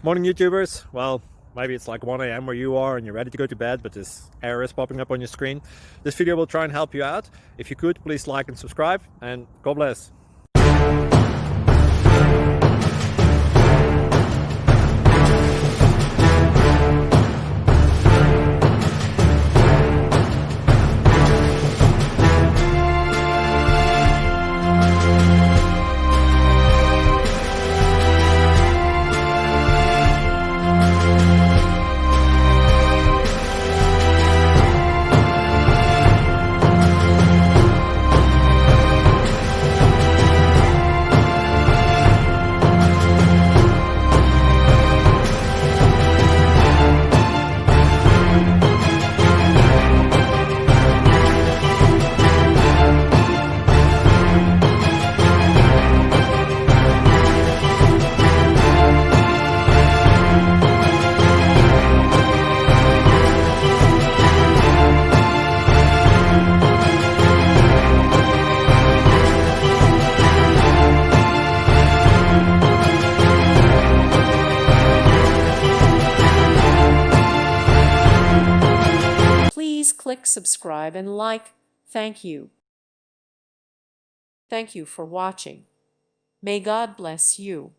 Morning YouTubers. Well, maybe it's like 1 a.m. where you are and you're ready to go to bed, but this error is popping up on your screen. This video will try and help you out. If you could, please like and subscribe, and God bless. Please click subscribe and like. Thank you. Thank you for watching. May God bless you.